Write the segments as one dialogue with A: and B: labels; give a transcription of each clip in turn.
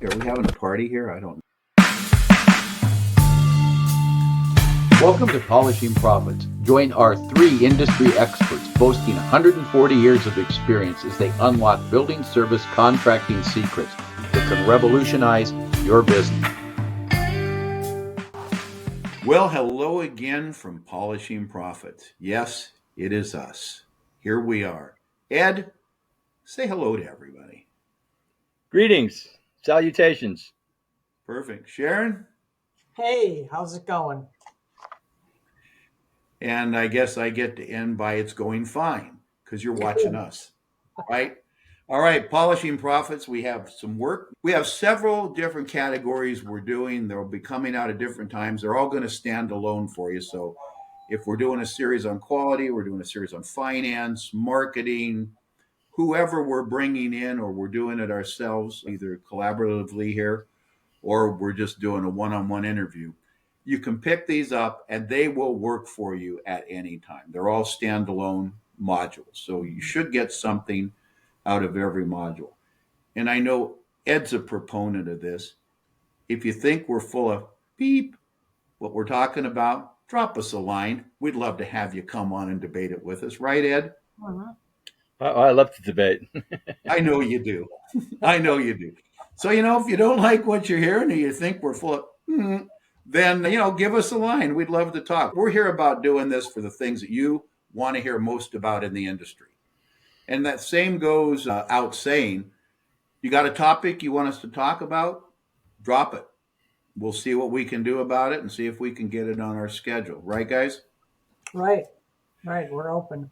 A: Are we having a party here? I don't know.
B: Welcome to Polishing Profits. Join our 3 industry experts boasting 140 years of experience as they unlock building service contracting secrets that can revolutionize your business.
A: Well, hello again from Polishing Profits. Yes, it is us. Here we are. Ed, say hello to everybody.
C: Greetings, salutations.
A: Perfect. Sharon?
D: Hey, how's it going?
A: And I guess I get to end by it's going fine because you're watching us, right? All right, Polishing Profits. We have some work. We have several different categories we're doing. They'll be coming out at different times. They're all going to stand alone for you. So if we're doing a series on quality, we're doing a series on finance, marketing, whoever we're bringing in, or we're doing it ourselves, either collaboratively here, or we're just doing a one-on-one interview. You can pick these up and they will work for you at any time. They're all standalone modules. So you should get something out of every module. And I know Ed's a proponent of this. If you think we're full of beep, what we're talking about, drop us a line. We'd love to have you come on and debate it with us. Right, Ed?
D: Uh-huh.
C: I love to debate.
A: I know you do. I know you do. So, if you don't like what you're hearing or you think we're full of, then, give us a line. We'd love to talk. We're here about doing this for the things that you want to hear most about in the industry. And that same goes out saying, you got a topic you want us to talk about? Drop it. We'll see what we can do about it and see if we can get it on our schedule. Right, guys?
D: Right. We're open.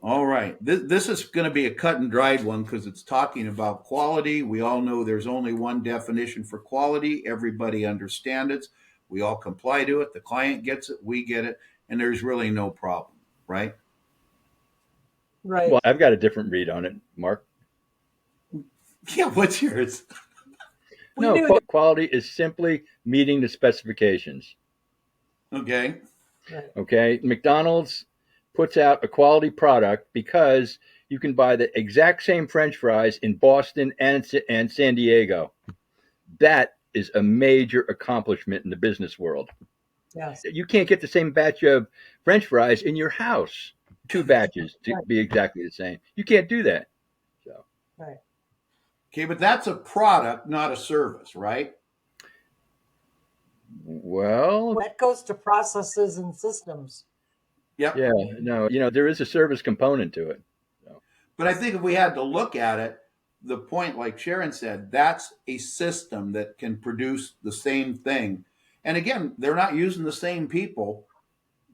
A: All right. This is going to be a cut and dried one because it's talking about quality. We all know there's only one definition for quality. Everybody understands it. We all comply to it. The client gets it. We get it. And there's really no problem, right?
D: Right.
C: Well, I've got a different read on it, Mark.
A: Yeah, what's yours?
C: Quality is simply meeting the specifications.
A: Okay.
D: Right.
C: Okay. McDonald's puts out a quality product because you can buy the exact same French fries in Boston and San Diego. That is a major accomplishment in the business world.
D: Yes.
C: You can't get the same batch of French fries in your house. 2 batches to be exactly the same. You can't do that. So.
D: Right.
A: Okay, but that's a product, not a service, right?
C: Well,
D: That goes to processes and systems.
A: Yep.
C: Yeah, no, there is a service component to it. So.
A: But I think if we had to look at it, the point, like Sharon said, that's a system that can produce the same thing. And again, they're not using the same people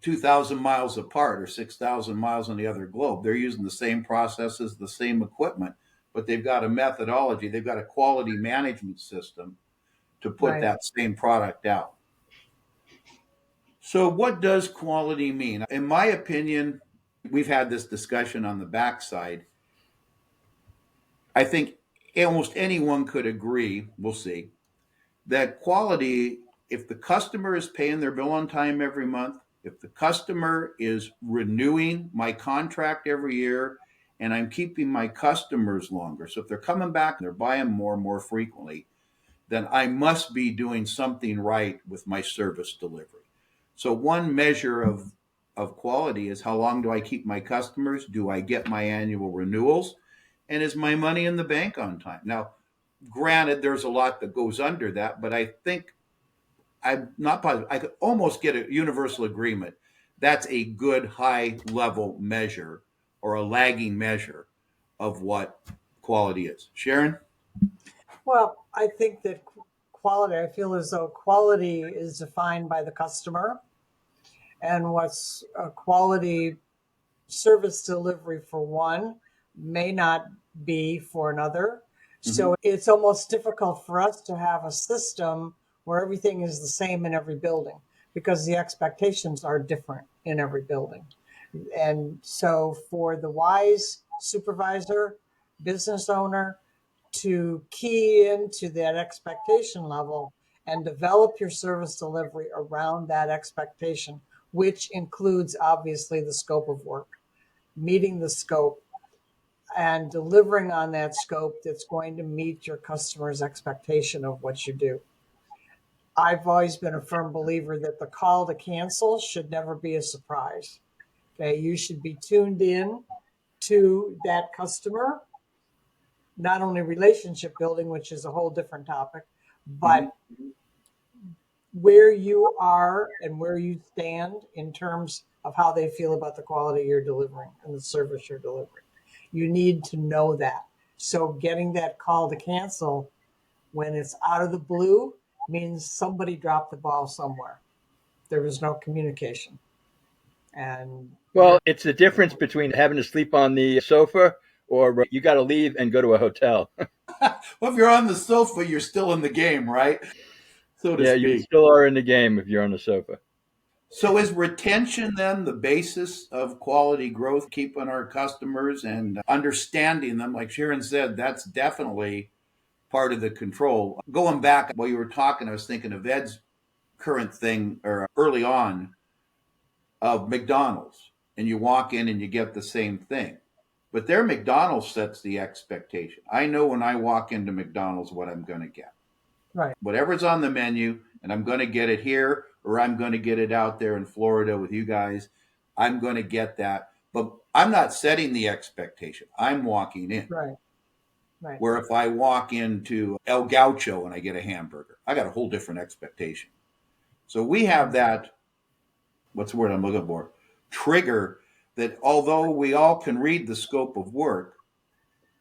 A: 2,000 miles apart or 6,000 miles on the other globe. They're using the same processes, the same equipment, but they've got a methodology. They've got a quality management system to put that same product out. So what does quality mean? In my opinion, we've had this discussion on the backside. I think almost anyone could agree, we'll see, that quality, if the customer is paying their bill on time every month, if the customer is renewing my contract every year, and I'm keeping my customers longer, so if they're coming back and they're buying more and more frequently, then I must be doing something right with my service delivery. So one measure of quality is how long do I keep my customers? Do I get my annual renewals? And is my money in the bank on time? Now, granted, there's a lot that goes under that, but I think I'm not positive. I could almost get a universal agreement. That's a good high level measure or a lagging measure of what quality is. Sharon?
D: Well, I think that quality, I feel as though quality is defined by the customer, and what's a quality service delivery for one may not be for another. Mm-hmm. So it's almost difficult for us to have a system where everything is the same in every building because the expectations are different in every building. And so for the wise supervisor, business owner, to key into that expectation level and develop your service delivery around that expectation, which includes obviously the scope of work, meeting the scope, and delivering on that scope that's going to meet your customer's expectation of what you do. I've always been a firm believer that the call to cancel should never be a surprise. Okay, you should be tuned in to that customer, not only relationship building, which is a whole different topic, but where you are and where you stand in terms of how they feel about the quality you're delivering and the service you're delivering. You need to know that. So getting that call to cancel when it's out of the blue means somebody dropped the ball somewhere. There was no communication. And
C: Well, it's the difference between having to sleep on the sofa or you got to leave and go to a hotel.
A: Well, if you're on the sofa, you're still in the game, right? So to
C: Yeah, you
A: speak.
C: still are in the game if you're on the sofa.
A: So is retention then the basis of quality growth, keeping our customers and understanding them? Like Sharon said, that's definitely part of the control. Going back while you were talking, I was thinking of Ed's current thing or early on of McDonald's, and you walk in and you get the same thing. But their McDonald's sets the expectation. I know when I walk into McDonald's what I'm going to get.
D: right,
A: Whatever's on the menu, and I'm going to get it here or I'm going to get it out there in Florida with you guys. I'm going to get that. But I'm not setting the expectation. I'm walking in.
D: right, right.
A: Where if I walk into El Gaucho and I get a hamburger, I got a whole different expectation. So we have that, what's the word I'm looking for? Trigger that although we all can read the scope of work,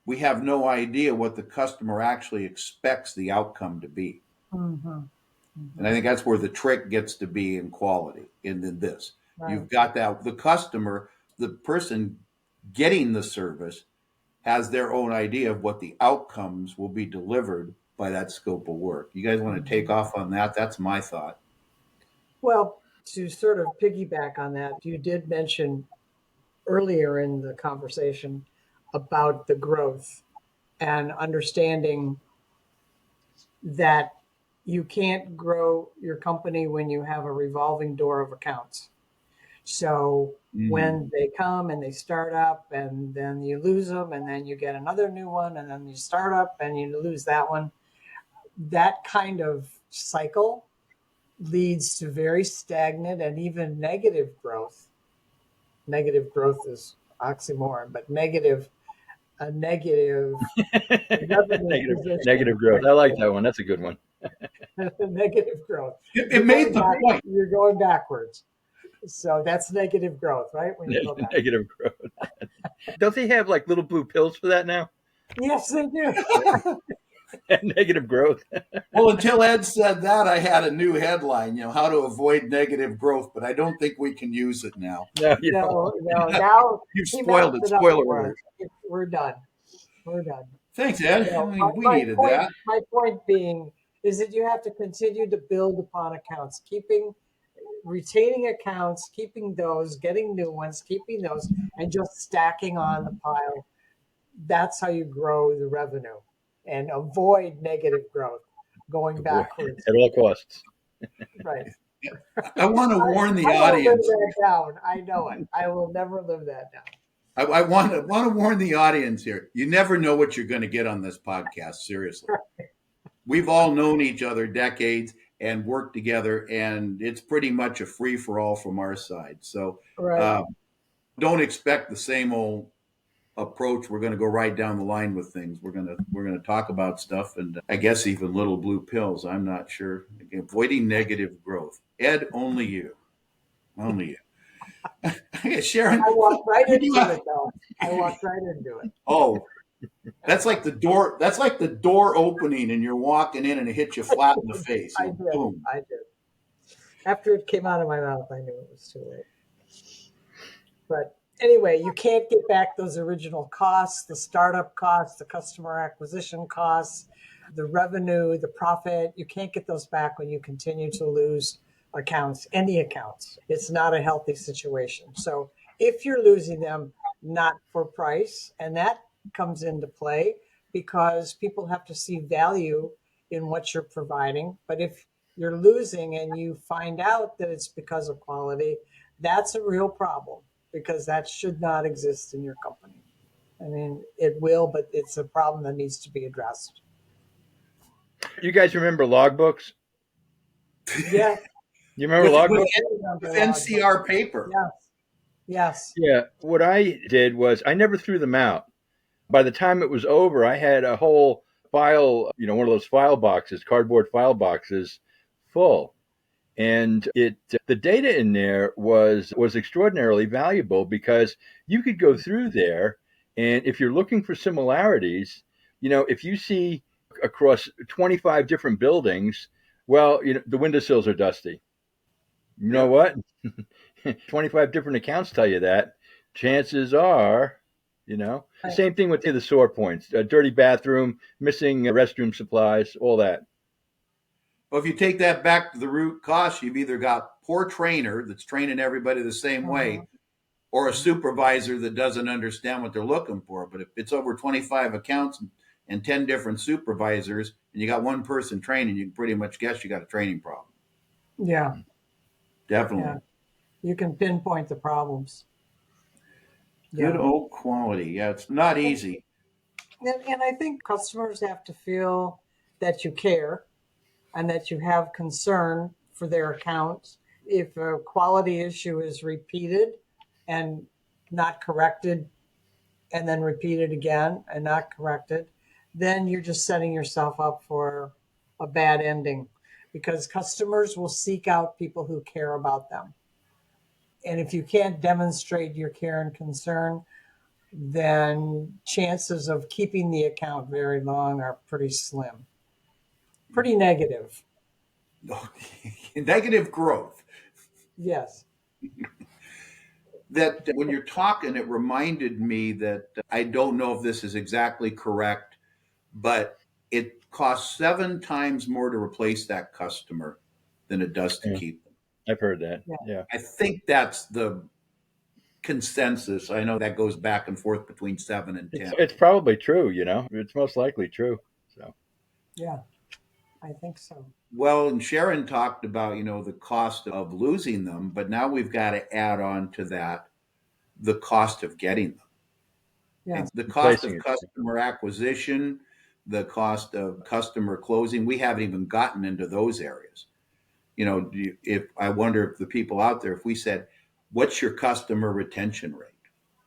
A: we have no idea what the customer actually expects the outcome to be.
D: Mm-hmm.
A: And I think that's where the trick gets to be in quality in this.
D: Right.
A: You've got that the customer, the person getting the service has their own idea of what the outcomes will be delivered by that scope of work. You guys want to take off on that? That's my thought.
D: Well, to sort of piggyback on that, you did mention earlier in the conversation about the growth and understanding that you can't grow your company when you have a revolving door of accounts. So when they come and they start up and then you lose them and then you get another new one and then you start up and you lose that one, that kind of cycle leads to very stagnant and even negative growth. Negative growth is oxymoron, but a negative revenue position.
C: Negative growth. I like that one. That's a good one.
D: Negative growth.
A: It made the point.
D: You're going backwards. So that's negative growth, right? When you go back.
C: Negative growth. Don't they have like little blue pills for that now?
D: Yes, they do.
C: Negative growth.
A: Well, until Ed said that, I had a new headline, how to avoid negative growth, but I don't think we can use it now.
C: No,
D: No. Now
A: You've
D: he
A: spoiled it.
D: mounted up
A: Spoiler
D: for
A: alert.
D: us. We're done. We're done.
A: Thanks, Ed.
D: So
A: We needed that.
D: My point being is that you have to continue to build upon accounts, retaining accounts, keeping those, getting new ones, keeping those, and just stacking on the pile. That's how you grow the revenue and avoid negative growth, going backwards.
C: At all costs.
D: Right.
A: I want to warn the
D: I will live
A: audience.
D: that down. I know it. I will never live that down.
A: I want to warn the audience here. You never know what you're going to get on this podcast. Seriously, we've all known each other decades and worked together, and it's pretty much a free for all from our side. So
D: Right.
A: Don't expect the same old approach. We're going to go right down the line with things. We're going to talk about stuff, and I guess even little blue pills. I'm not sure. Avoiding negative growth. Ed, only you. Sharon,
D: I walked right into it, though. I walked right into it.
A: oh, that's like the door. That's like the door opening, and you're walking in, and it hits you flat in the face.
D: I did.
A: Boom.
D: I did. After it came out of my mouth, I knew it was too late. But anyway, you can't get back those original costs, the startup costs, the customer acquisition costs, the revenue, the profit. You can't get those back when you continue to lose accounts, any accounts. It's not a healthy situation. So if you're losing them, not for price, and that comes into play because people have to see value in what you're providing. But if you're losing and you find out that it's because of quality, that's a real problem because that should not exist in your company. I mean, it will, but it's a problem that needs to be addressed.
C: You guys remember logbooks?
D: Yes,
C: You remember
A: with
C: logbooks?
D: I remember
A: with
D: logbook.
A: NCR paper.
D: Yes, yes.
C: Yeah. What I did was I never threw them out. By the time it was over, I had a whole file, one of those file boxes, cardboard file boxes, full. And the data in there was extraordinarily valuable because you could go through there, and if you're looking for similarities, if you see across 25 different buildings, well, the windowsills are dusty. You know
A: Yeah.
C: what? 25 different accounts tell you that. Chances are,
D: Right.
C: same thing with the sore points, a dirty bathroom, missing restroom supplies, all that.
A: Well, if you take that back to the root cause, you've either got poor trainer that's training everybody the same
D: Mhm.
A: way, or a supervisor that doesn't understand what they're looking for. But if it's over 25 accounts and 10 different supervisors, and you got one person training, you can pretty much guess you got a training problem.
D: Yeah,
A: Definitely.
D: yeah. You can pinpoint the problems.
A: Good
D: Yeah.
A: old quality. Yeah, it's not easy.
D: And I think customers have to feel that you care and that you have concern for their account. If a quality issue is repeated and not corrected, and then repeated again and not corrected, then you're just setting yourself up for a bad ending because customers will seek out people who care about them. And if you can't demonstrate your care and concern, then chances of keeping the account very long are pretty slim, pretty negative.
A: Negative growth.
D: Yes.
A: That when you're talking, it reminded me that I don't know if this is exactly correct, but it costs 7 times more to replace that customer than it does to
C: Yeah,
A: keep them.
C: I've heard that.
D: Yeah.
C: Yeah.
A: I think that's the consensus. I know that goes back and forth between 7 and 10.
C: It's probably true, It's most likely true. So
D: Yeah. I think so.
A: Well, and Sharon talked about, the cost of losing them, but now we've got to add on to that the cost of getting them. And
D: Yes.
A: the cost
C: replacing
A: of
C: it.
A: customer acquisition, the cost of customer closing, we haven't even gotten into those areas. If I wonder if the people out there, if we said, what's your customer retention rate?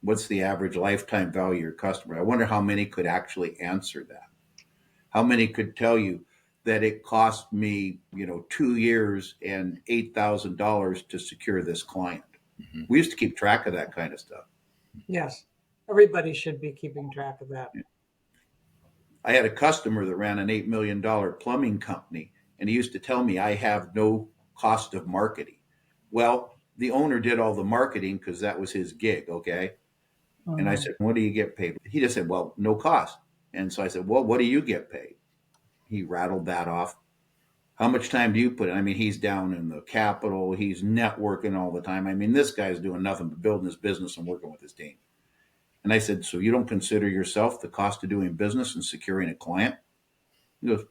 A: What's the average lifetime value of your customer? I wonder how many could actually answer that. How many could tell you that it cost me, 2 years and $8,000 to secure this client?
C: Mhm.
A: We used to keep track of that kind of stuff.
D: Yes. Everybody should be keeping track of that.
A: I had a customer that ran an $8 million plumbing company, and he used to tell me I have no cost of marketing. Well, the owner did all the marketing because that was his gig, okay? And I
D: Mhm.
A: said, what do you get paid? He just said, well, no cost. And so I said, well, what do you get paid? He rattled that off. How much time do you put in? I mean, he's down in the capital, he's networking all the time. I mean, this guy's doing nothing but building his business and working with his team. And I said, so you don't consider yourself the cost of doing business and securing a client? He goes,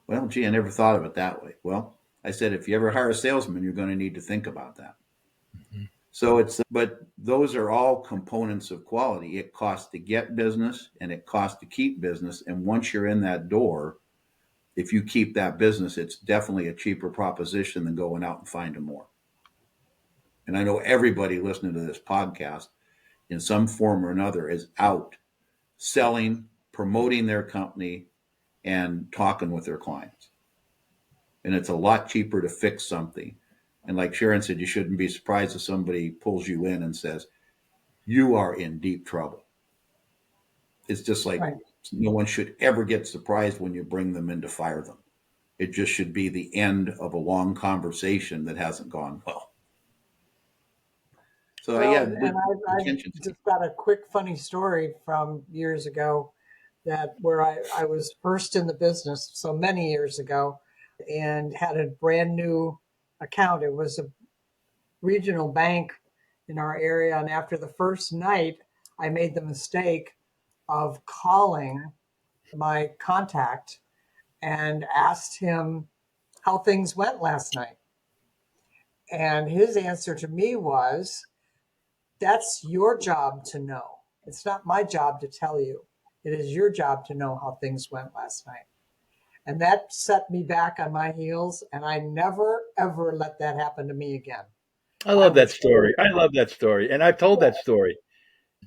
A: well, gee, I never thought of it that way. Well, I said, if you ever hire a salesman, you're going to need to think about that.
C: Mhm.
A: So but those are all components of quality. It costs to get business and it costs to keep business. And once you're in that door, if you keep that business, it's definitely a cheaper proposition than going out and finding more. And I know everybody listening to this podcast in some form or another is out selling, promoting their company, and talking with their clients. And it's a lot cheaper to fix something. And like Sharon said, you shouldn't be surprised if somebody pulls you in and says, you are in deep trouble. It's just like
D: Right.
A: no one should ever get surprised when you bring them in to fire them. It just should be the end of a long conversation that hasn't gone well. So
D: Well,
A: yeah,
D: and
A: retention's
D: I've just got a quick funny story from years ago that where I was first in the business, so many years ago, and had a brand new account. It was a regional bank in our area. And after the first night, I made the mistake of calling my contact and asked him how things went last night. And his answer to me was, that's your job to know. It's not my job to tell you. It is your job to know how things went last night. And that set me back on my heels. And I never, ever let that happen to me again.
C: I
D: I
C: love that
D: was,
C: story. I love that story. And I've told that story.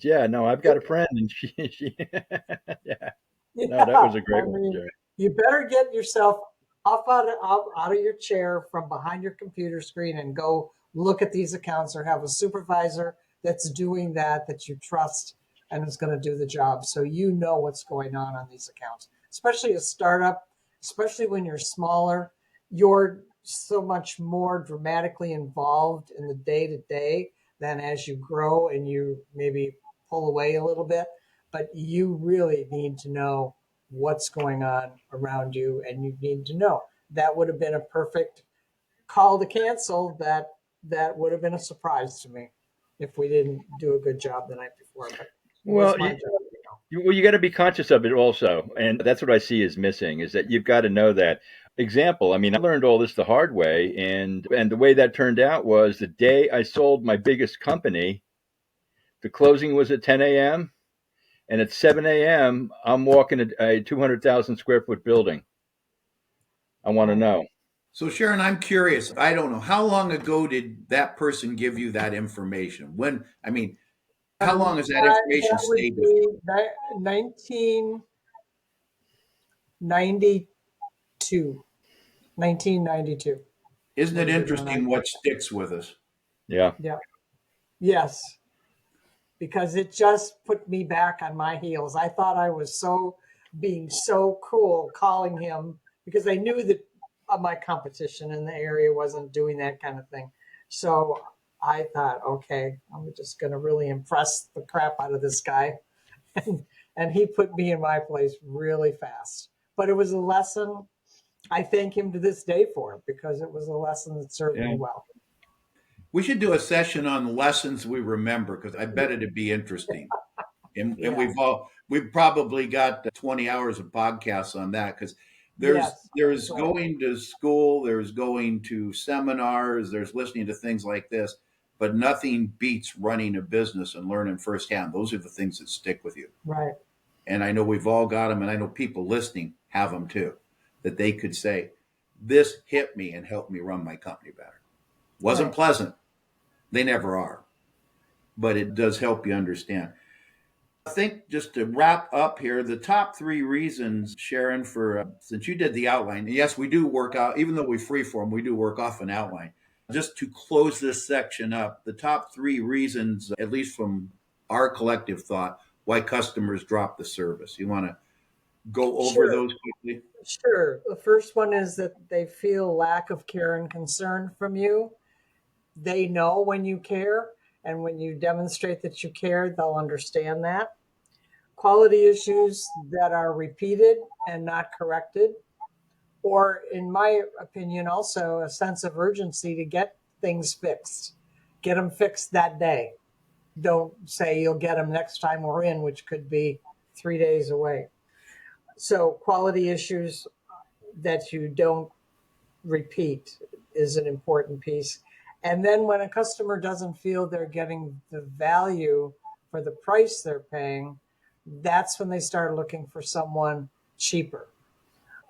C: Yeah, no, I've got a friend and she yeah. No, that
D: yeah,
C: was a
D: I
C: great one,
D: mean,
C: Jerry.
D: you better get yourself out of your chair from behind your computer screen and go look at these accounts, or have a supervisor that's doing that you trust and is going to do the job, so you know what's going on these accounts. Especially a startup, especially when you're smaller, you're so much more dramatically involved in the day to day than as you grow and you maybe pull away a little bit. But you really need to know what's going on around you, and you need to know. That would have been a perfect call to cancel. That would have been a surprise to me if we didn't do a good job the night before, but it was
C: Well,
D: my job to know.
C: you got to be conscious of it also, and that's what I see is missing. Is that you've got to know that. Example. I mean, I learned all this the hard way, and the way that turned out was the day I sold my biggest company. The closing was at 10 a.m. and at 7 a.m. I'm walking a 200,000 square foot building. I want to
D: Right.
C: know.
A: So, Sharon, I'm curious. I don't know. How long ago did that person give you that information? When, I mean, how long has that information
D: That would
A: stayed with you?
D: be 1992. 1992
A: Isn't
D: would
A: it
D: have been when I
A: interesting
D: got
A: what sticks with us?
C: Yeah.
D: that. Yeah. Yes, because it just put me back on my heels. I thought I was being so cool calling him, because I knew that my competition in the area wasn't doing that kind of thing. So I thought, okay, I'm just going to really impress the crap out of this guy. And he put me in my place really fast. But it was a lesson. I thank him to this day for it, because it was a lesson that served
C: Yeah.
D: me well.
A: We should do a session on lessons we remember because I bet it'd be interesting. And
D: Yeah.
A: we've probably got 20 hours of podcasts on that because
D: Yes.
A: there's
D: Right.
A: going to school, there's going to seminars, there's listening to things like this, but nothing beats running a business and learning firsthand. Those are the things that stick with you.
D: Right.
A: And I know we've all got them, and I know people listening have them too, that they could say, this hit me and helped me run my company better. Wasn't
D: Right.
A: pleasant. They never are, but it does help you understand. I think just to wrap up here, the top three reasons, Sharon, for since you did the outline, yes, we do work out, even though we freeform, we do work off an outline. Just to close this section up, the top three reasons, at least from our collective thought, why customers drop the service. You want to go over
D: Sure.
A: those quickly?
D: Sure. The first one is that they feel lack of care and concern from you. They know when you care, and when you demonstrate that you care, they'll understand that. Quality issues that are repeated and not corrected, or in my opinion, also a sense of urgency to get things fixed. Get them fixed that day. Don't say you'll get them next time we're in, which could be 3 days away. So quality issues that you don't repeat is an important piece. And then when a customer doesn't feel they're getting the value for the price they're paying, that's when they start looking for someone cheaper,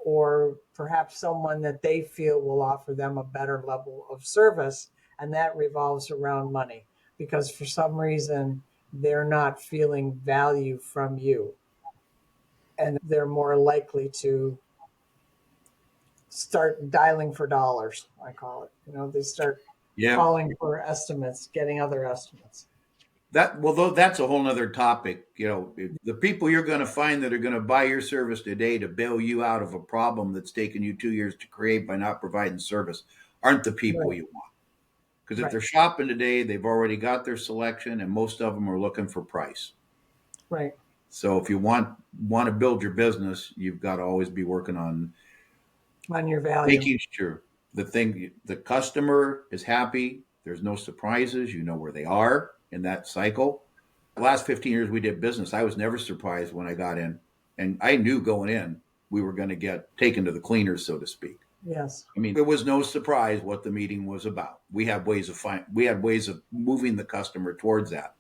D: or perhaps someone that they feel will offer them a better level of service. And that revolves around money, because for some reason they're not feeling value from you. And they're more likely to start dialing for dollars, I call it. They start
A: Yeah.
D: calling for estimates, getting other estimates.
A: Though that's a whole nother topic. The people you're going to find that are going to buy your service today to bail you out of a problem that's taken you 2 years to create by not providing service aren't the people
D: Right,
A: you want. Because if
D: right,
A: they're shopping today, they've already got their selection, and most of them are looking for price.
D: right.
A: So if you want to build your business, you've got to always be working on
D: On your value.
A: making sure the customer is happy. There's no surprises. You know where they are in that cycle. The last 15 years we did business, I was never surprised when I got in, and I knew going in we were going to get taken to the cleaners, so to speak.
D: Yes.
A: I mean, it was no surprise what the meeting was about. We had ways of moving the customer towards that.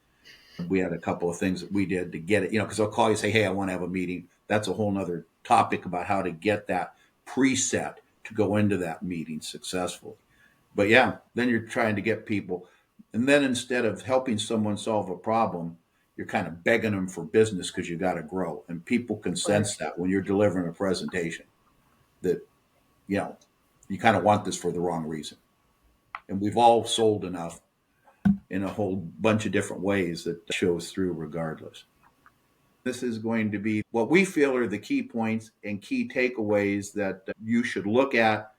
A: We had a couple of things that we did to get it, because they'll call you and say, hey, I want to have a meeting. That's a whole nother topic about how to get that preset to go into that meeting successfully. But yeah, then you're trying to get people. And then instead of helping someone solve a problem, you're kind of begging them for business because you got to grow. And people can sense that when you're delivering a presentation that, you kind of want this for the wrong reason. And we've all sold enough in a whole bunch of different ways that shows through regardless. This is going to be what we feel are the key points and key takeaways that you should look at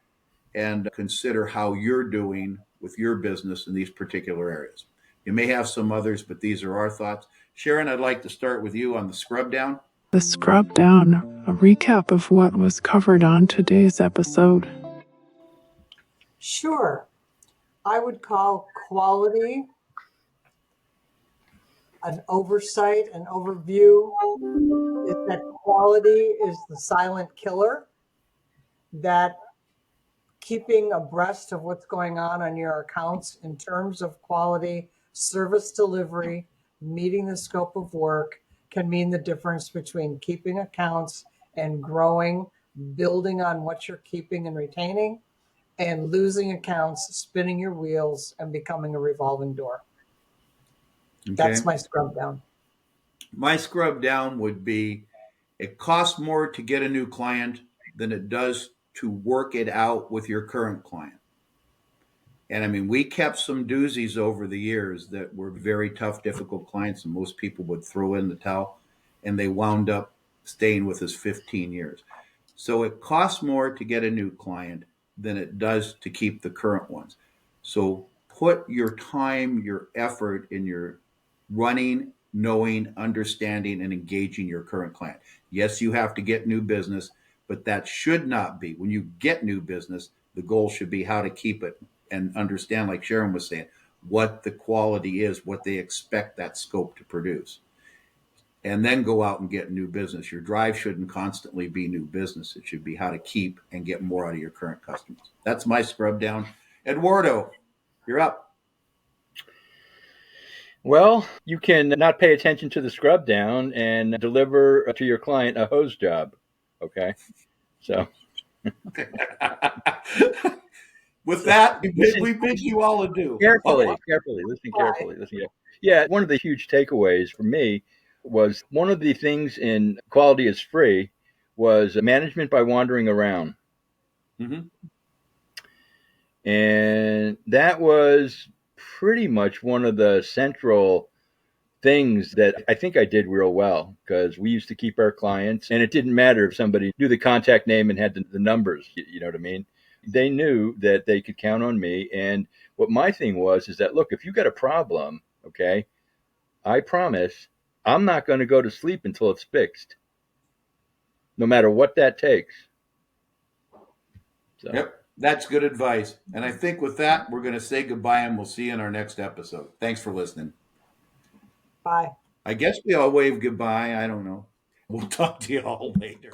A: and consider how you're doing with your business in these particular areas. You may have some others, but these are our thoughts. Sharon, I'd like to start with you on the scrub down.
E: The scrub down, a recap of what was covered on today's episode.
D: Sure. I would call quality an oversight, an overview. Is that quality is the silent killer, that keeping abreast of what's going on your accounts in terms of quality, service delivery, meeting the scope of work can mean the difference between keeping accounts and growing, building on what you're keeping and retaining, and losing accounts, spinning your wheels, and becoming a revolving door.
A: Okay.
D: That's my scrub down.
A: My scrub down would be, it costs more to get a new client than it does to work it out with your current client. And I mean, we kept some doozies over the years that were very tough, difficult clients, and most people would throw in the towel, and they wound up staying with us 15 years. So it costs more to get a new client than it does to keep the current ones. So put your time, your effort in your running, knowing, understanding, and engaging your current client. Yes, you have to get new business, but that should not be, when you get new business, the goal should be how to keep it and understand, like Sharon was saying, what the quality is, what they expect that scope to produce. And then go out and get new business. Your drive shouldn't constantly be new business. It should be how to keep and get more out of your current customers. That's my scrub down. Eduardo, you're up.
C: Well, you can not pay attention to the scrub down and deliver to your client a hose job. Okay. So
A: with that, we bid you all adieu.
C: Carefully, listen carefully. Yeah, one of the huge takeaways for me was one of the things in Quality is Free was management by wandering around.
A: Mm-hmm.
C: And that was pretty much one of the central things that I think I did real well, because we used to keep our clients, and it didn't matter if somebody knew the contact name and had the numbers, you know what I mean? They knew that they could count on me. And what my thing was is that, look, if you got a problem, okay, I promise I'm not going to go to sleep until it's fixed, no matter what that takes. So.
A: Yep. That's good advice. And I think with that, we're going to say goodbye, and we'll see you in our next episode. Thanks for listening.
D: Bye.
A: I guess we all wave goodbye. I don't know. We'll talk to you all later.